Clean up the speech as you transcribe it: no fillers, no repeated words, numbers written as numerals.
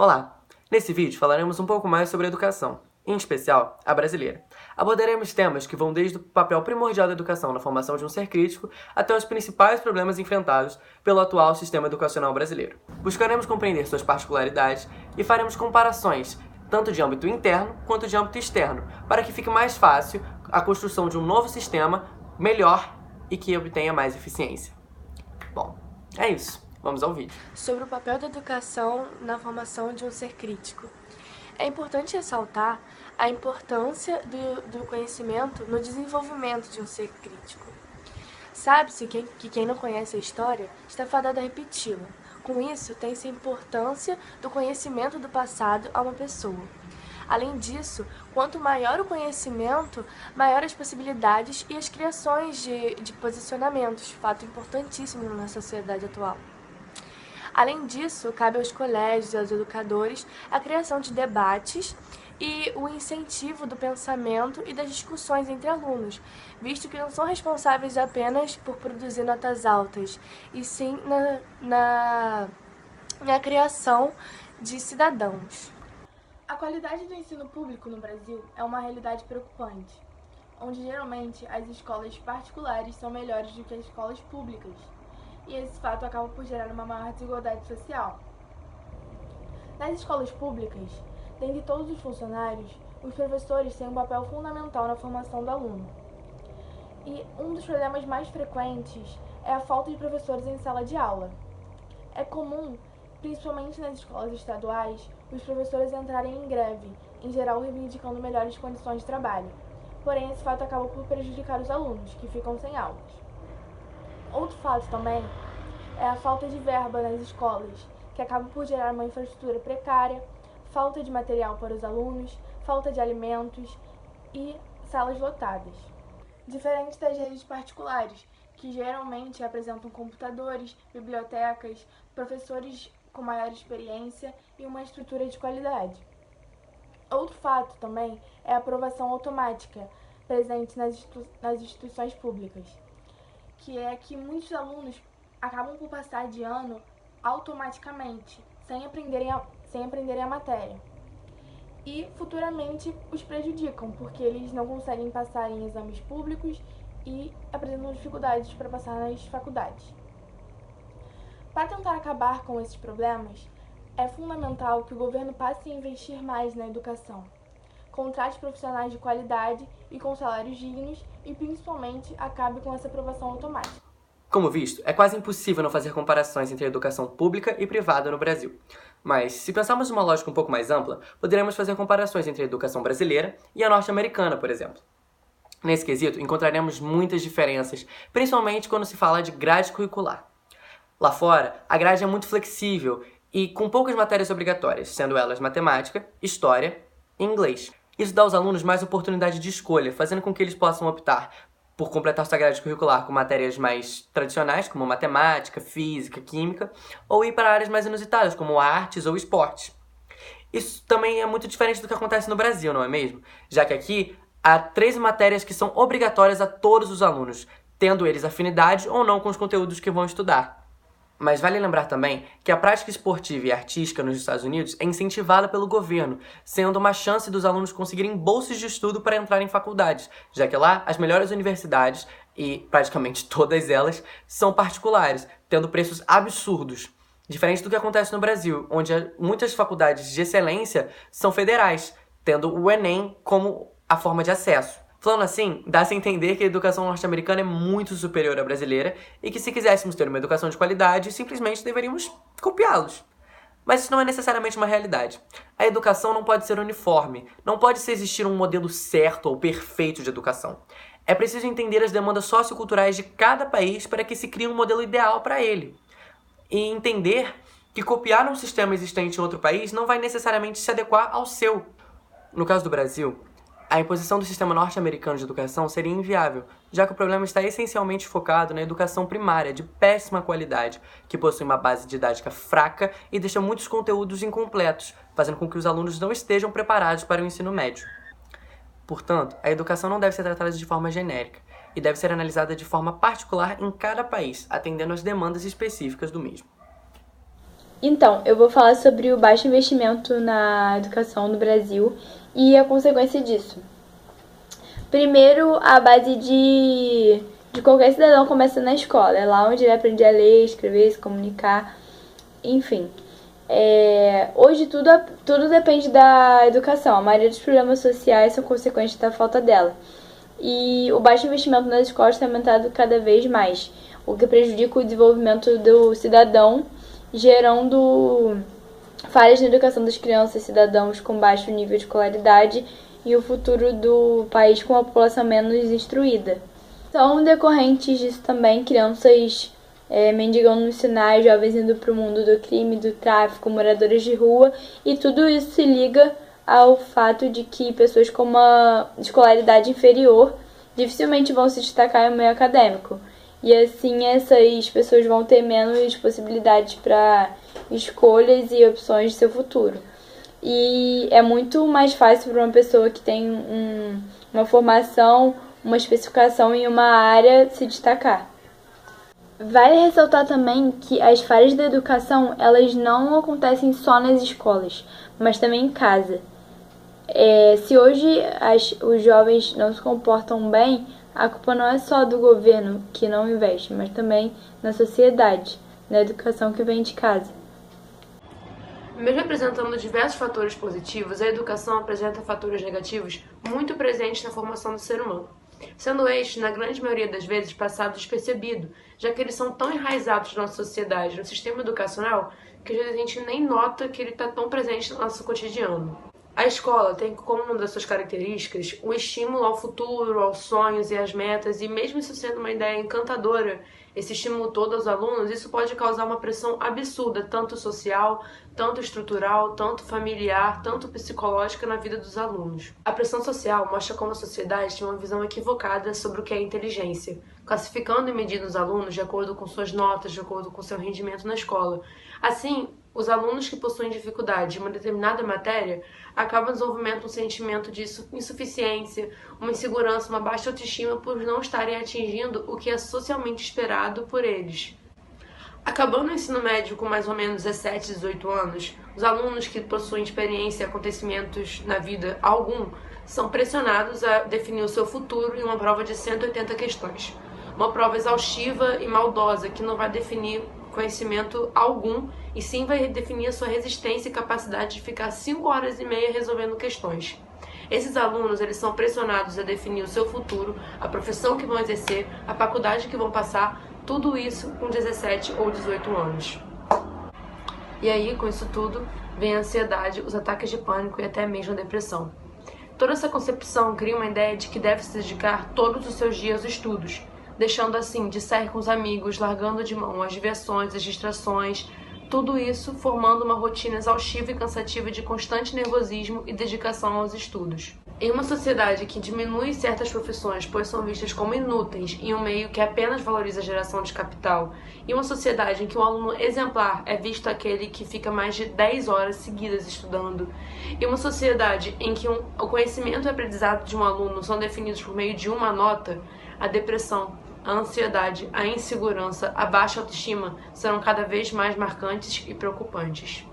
Olá! Nesse vídeo falaremos um pouco mais sobre a educação, em especial a brasileira. Abordaremos temas que vão desde o papel primordial da educação na formação de um ser crítico até os principais problemas enfrentados pelo atual sistema educacional brasileiro. Buscaremos compreender suas particularidades e faremos comparações tanto de âmbito interno quanto de âmbito externo, para que fique mais fácil a construção de um novo sistema melhor e que obtenha mais eficiência. Bom, é isso. Vamos ao vídeo. Sobre o papel da educação na formação de um ser crítico. É importante ressaltar a importância do conhecimento no desenvolvimento de um ser crítico. Sabe-se que quem não conhece a história está fadado a repeti-la. Com isso, tem-se a importância do conhecimento do passado a uma pessoa. Além disso, quanto maior o conhecimento, maior as possibilidades e as criações de posicionamentos, fato importantíssimo na sociedade atual. Além disso, cabe aos colégios e aos educadores a criação de debates e o incentivo do pensamento e das discussões entre alunos, visto que não são responsáveis apenas por produzir notas altas, e sim na criação de cidadãos. A qualidade do ensino público no Brasil é uma realidade preocupante, onde geralmente as escolas particulares são melhores do que as escolas públicas. E esse fato acaba por gerar uma maior desigualdade social. Nas escolas públicas, dentre todos os funcionários, os professores têm um papel fundamental na formação do aluno. E um dos problemas mais frequentes é a falta de professores em sala de aula. É comum, principalmente nas escolas estaduais, os professores entrarem em greve, em geral reivindicando melhores condições de trabalho. Porém, esse fato acaba por prejudicar os alunos, que ficam sem aulas. Outro fato também é a falta de verba nas escolas, que acaba por gerar uma infraestrutura precária, falta de material para os alunos, falta de alimentos e salas lotadas. Diferente das redes particulares, que geralmente apresentam computadores, bibliotecas, professores com maior experiência e uma estrutura de qualidade. Outro fato também é a aprovação automática presente nas instituições públicas, que é que muitos alunos acabam por passar de ano automaticamente, sem aprenderem a matéria. E futuramente os prejudicam, porque eles não conseguem passar em exames públicos e apresentam dificuldades para passar nas faculdades. Para tentar acabar com esses problemas, é fundamental que o governo passe a investir mais na educação, contrate profissionais de qualidade e com salários dignos e, principalmente, acabe com essa aprovação automática. Como visto, é quase impossível não fazer comparações entre a educação pública e privada no Brasil. Mas, se pensarmos numa lógica um pouco mais ampla, poderemos fazer comparações entre a educação brasileira e a norte-americana, por exemplo. Nesse quesito, encontraremos muitas diferenças, principalmente quando se fala de grade curricular. Lá fora, a grade é muito flexível e com poucas matérias obrigatórias, sendo elas matemática, história e inglês. Isso dá aos alunos mais oportunidade de escolha, fazendo com que eles possam optar por completar sua grade curricular com matérias mais tradicionais, como matemática, física, química, ou ir para áreas mais inusitadas, como artes ou esportes. Isso também é muito diferente do que acontece no Brasil, não é mesmo? Já que aqui há 13 matérias que são obrigatórias a todos os alunos, tendo eles afinidade ou não com os conteúdos que vão estudar. Mas vale lembrar também que a prática esportiva e artística nos Estados Unidos é incentivada pelo governo, sendo uma chance dos alunos conseguirem bolsas de estudo para entrar em faculdades, já que lá as melhores universidades, e praticamente todas elas, são particulares, tendo preços absurdos. Diferente do que acontece no Brasil, onde muitas faculdades de excelência são federais, tendo o Enem como a forma de acesso. Falando assim, dá-se a entender que a educação norte-americana é muito superior à brasileira e que se quiséssemos ter uma educação de qualidade, simplesmente deveríamos copiá-los. Mas isso não é necessariamente uma realidade. A educação não pode ser uniforme, não pode existir um modelo certo ou perfeito de educação. É preciso entender as demandas socioculturais de cada país para que se crie um modelo ideal para ele. E entender que copiar um sistema existente em outro país não vai necessariamente se adequar ao seu. No caso do Brasil, a imposição do sistema norte-americano de educação seria inviável, já que o problema está essencialmente focado na educação primária de péssima qualidade, que possui uma base didática fraca e deixa muitos conteúdos incompletos, fazendo com que os alunos não estejam preparados para o ensino médio. Portanto, a educação não deve ser tratada de forma genérica e deve ser analisada de forma particular em cada país, atendendo às demandas específicas do mesmo. Então, eu vou falar sobre o baixo investimento na educação no Brasil e a consequência disso. Primeiro, a base de qualquer cidadão começa na escola. É lá onde ele aprende a ler, escrever, se comunicar, enfim. Hoje tudo depende da educação. A maioria dos problemas sociais são consequentes da falta dela. E o baixo investimento nas escolas tem aumentado cada vez mais, o que prejudica o desenvolvimento do cidadão, gerando falhas na educação das crianças e cidadãos com baixo nível de escolaridade e o futuro do país com uma população menos instruída. São decorrentes disso também crianças mendigando nos sinais, jovens indo para o mundo do crime, do tráfico, moradores de rua, e tudo isso se liga ao fato de que pessoas com uma escolaridade inferior dificilmente vão se destacar no meio acadêmico. E assim essas pessoas vão ter menos possibilidades para escolhas e opções de seu futuro. E é muito mais fácil para uma pessoa que tem uma formação, uma especificação em uma área se destacar. Vale ressaltar também que as falhas da educação elas não acontecem só nas escolas, mas também em casa. Se hoje os jovens não se comportam bem, a culpa não é só do governo que não investe, mas também na sociedade, na educação que vem de casa. Mesmo apresentando diversos fatores positivos, a educação apresenta fatores negativos muito presentes na formação do ser humano, sendo estes, na grande maioria das vezes, passados despercebido, já que eles são tão enraizados na nossa sociedade, no sistema educacional, que às vezes a gente nem nota que ele está tão presente no nosso cotidiano. A escola tem como uma das suas características o estímulo ao futuro, aos sonhos e às metas, e mesmo isso sendo uma ideia encantadora, esse estímulo todo aos alunos, isso pode causar uma pressão absurda, tanto social, tanto estrutural, tanto familiar, tanto psicológica na vida dos alunos. A pressão social mostra como a sociedade tem uma visão equivocada sobre o que é inteligência, classificando e medindo os alunos de acordo com suas notas, de acordo com seu rendimento na escola. Assim, os alunos que possuem dificuldade em uma determinada matéria acabam desenvolvendo um sentimento de insuficiência, uma insegurança, uma baixa autoestima por não estarem atingindo o que é socialmente esperado por eles. Acabando o ensino médio com mais ou menos 17, 18 anos, os alunos que possuem experiência e acontecimentos na vida algum são pressionados a definir o seu futuro em uma prova de 180 questões. Uma prova exaustiva e maldosa que não vai definir conhecimento algum e sim vai definir a sua resistência e capacidade de ficar 5 horas e meia resolvendo questões. Esses alunos eles são pressionados a definir o seu futuro, a profissão que vão exercer, a faculdade que vão passar, tudo isso com 17 ou 18 anos. E aí, com isso tudo, vem a ansiedade, os ataques de pânico e até mesmo a depressão. Toda essa concepção cria uma ideia de que deve se dedicar todos os seus dias aos estudos, deixando assim de sair com os amigos, largando de mão as diversões, as distrações, tudo isso formando uma rotina exaustiva e cansativa de constante nervosismo e dedicação aos estudos. Em uma sociedade que diminui certas profissões, pois são vistas como inúteis, em um meio que apenas valoriza a geração de capital, e uma sociedade em que um aluno exemplar é visto aquele que fica mais de 10 horas seguidas estudando, e uma sociedade em que o conhecimento e o aprendizado de um aluno são definidos por meio de uma nota, a depressão, a ansiedade, a insegurança, a baixa autoestima serão cada vez mais marcantes e preocupantes.